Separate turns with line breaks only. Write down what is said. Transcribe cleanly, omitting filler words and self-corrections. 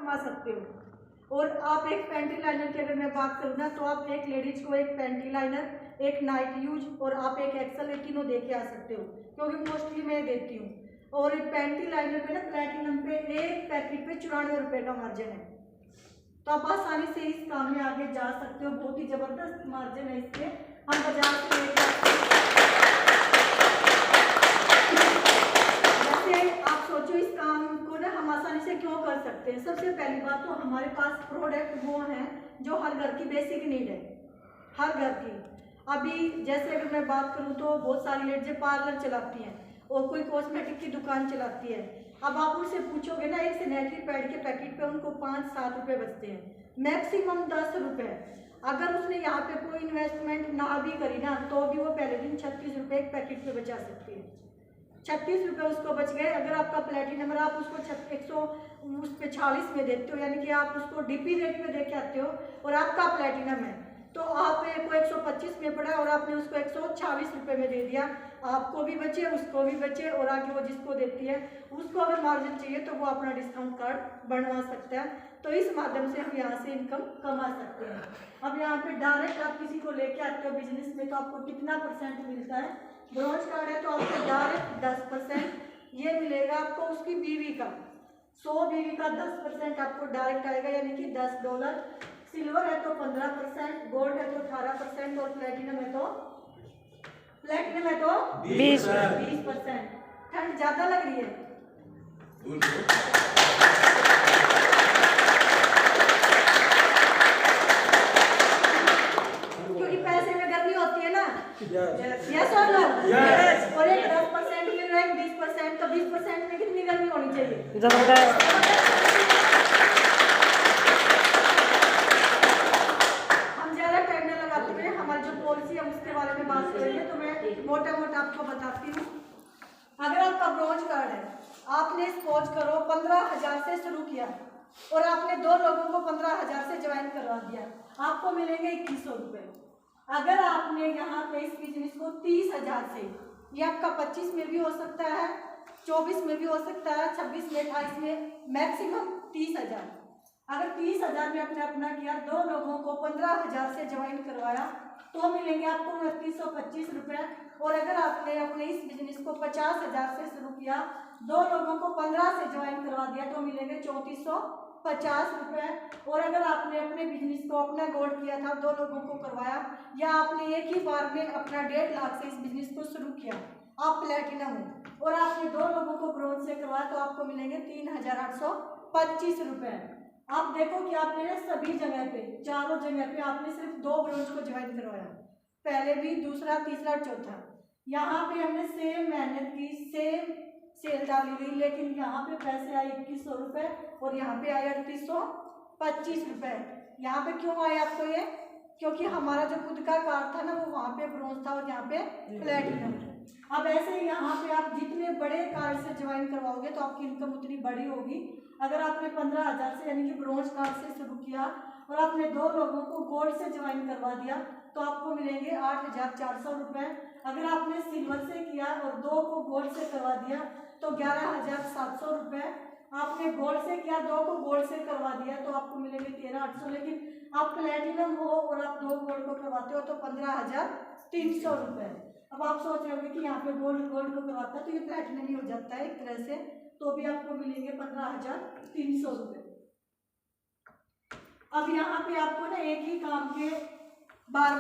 कमा सकते हो। और आप एक पैंटी लाइनर की अगर मैं बात करूँ ना, तो आप एक लेडीज को एक पैंटी लाइनर, एक नाइट यूज और आप एक एक्सल, एक तीनों दे के आ सकते हो, क्योंकि मोस्टली मैं देती हूँ। और पैंटी लाइनर पे ना प्लैटिनम पे एक पैकेट पे 94 रुपये का मार्जिन है, तो आप आसानी से इस काम में आगे जा सकते हो। बहुत ही जबरदस्त मार्जिन है इसके, हम बाजार से लेकर जैसे आप सोचो इस काम को ना हम आसानी से क्यों कर सकते हैं। सबसे पहली बात तो हमारे पास प्रोडक्ट वो हैं जो हर घर की बेसिक नीड है, हर घर की। अभी जैसे अगर मैं बात करूँ तो बहुत सारी लेडीज पार्लर चलाती हैं और कोई कॉस्मेटिक की दुकान चलाती है। अब आप उनसे पूछोगे ना, एक सैनिटरी पैड के पैकेट पे उनको 5-7 रुपये बचते हैं, मैक्सिमम 10 रुपये। अगर उसने यहाँ पे कोई इन्वेस्टमेंट ना भी करी ना, तो भी वो पहले दिन 36 रुपये एक पैकेट पे बचा सकती है। 36 रुपये उसको बच गए। अगर आपका प्लेटिनम है, आप उसको 140 में देते हो, यानी कि आप उसको डीपी रेट पे दे के आते हो, और आपका प्लेटिनम है तो आपको 125 में पड़ा और आपने उसको 140 रुपये में दे दिया, आपको भी बचे, उसको भी बचे, और आगे वो जिसको देती है उसको अगर मार्जिन चाहिए तो वो अपना डिस्काउंट कार्ड बनवा सकता है। तो इस माध्यम से हम यहाँ से इनकम कमा सकते हैं। अब यहाँ पे डायरेक्ट आप किसी को लेके आते हो बिजनेस में, तो आपको कितना % मिलता है। ब्रोंज कार्ड है तो आपको डायरेक्ट 10% ये मिलेगा आपको उसकी बीवी का। 100 बीवी का 10% आपको डायरेक्ट आएगा, यानी कि $10। सिल्वर है तो 15%, गोल्ड है तो 18% और प्लेटिनम है तो 20%। ठंड ज्यादा लग रही है। क्योंकि पैसे में गर्मी होती है ना। यस और नो? और एक 10% मिल रहा है, 20%, तो 20% में कितनी गर्मी होनी चाहिए? जबरदस्त। हम उसके बारे में बात करेंगे, तो मैं मोटा मोटा आपको बताती हूँ। अगर आपका ब्रोंज कार्ड है, आपने सपोज करो 15,000 से शुरू किया और आपने 2 लोगों को 15,000 से ज्वाइन करवा दिया, आपको मिलेंगे 2100 रुपये। अगर आपने यहाँ पे इस बिजनेस को 30,000 से, ये आपका 25 में भी हो सकता है, 24 में भी हो सकता है, 26 में, 28 में, मैक्सिमम 30,000। अगर 30,000 में आपने अपना किया, 2 लोगों को 15,000 से ज्वाइन करवाया, तो मिलेंगे आपको 2925 रुपये। और अगर आपने अपने इस बिजनेस को 50,000 से शुरू किया, 2 लोगों को 15 से ज्वाइन करवा दिया, तो मिलेंगे 3450 रुपये। और अगर आपने अपने बिजनेस को अपना गोल्ड किया था, 2 लोगों को करवाया, या आपने एक ही बार में अपना 1.5 लाख से इस बिजनेस को शुरू किया, आप प्लेटिनम हो, और आपने 2 लोगों को ब्रोंज से करवाया, तो आपको मिलेंगे 3825 रुपये। आप देखो कि आपने सभी जगह पे, चारों जगह पे आपने सिर्फ 2 ब्रोंज को ज्वाइन करवाया, पहले भी, दूसरा, तीसरा, चौथा। यहाँ पे हमने सेम मेहनत की, सेम सेल डाली गई, लेकिन यहाँ पे पैसे आए 2100 रुपये और यहाँ पे आए 3825 रुपये। यहाँ पे क्यों आए आपको ये? क्योंकि हमारा जो खुद का कार्ड था ना, वो वहाँ पे ब्रोंज था और यहाँ पे प्लेटिनम। अब ऐसे ही यहाँ पे आप जितने बड़े कार्ड से ज्वाइन करवाओगे तो आपकी इनकम उतनी बड़ी होगी। अगर आपने 15,000 से, यानी कि ब्रोंज कार्ड से शुरू किया और आपने 2 लोगों को गोल्ड से ज्वाइन करवा दिया, तो आपको मिलेंगे 8,400 रुपये। अगर आपने सिल्वर से किया और 2 को गोल्ड से करवा दिया, तो 11,700 रुपये। आपने गोल्ड से किया, 2 को गोल्ड से करवा दिया, तो आपको मिलेंगे 13,800। लेकिन आप प्लेटिनम हो और आप 2 गोल्ड को करवाते हो, तो 15,300 रुपये। अब आप सोच रहे होंगे कि यहाँ पे गोल्ड को करवाता है तो ये प्लेटिनम ही हो जाता है एक तरह से, तो भी आपको मिलेंगे 15,300 रुपये। अब यहाँ पे आपको ना एक ही काम के बार बार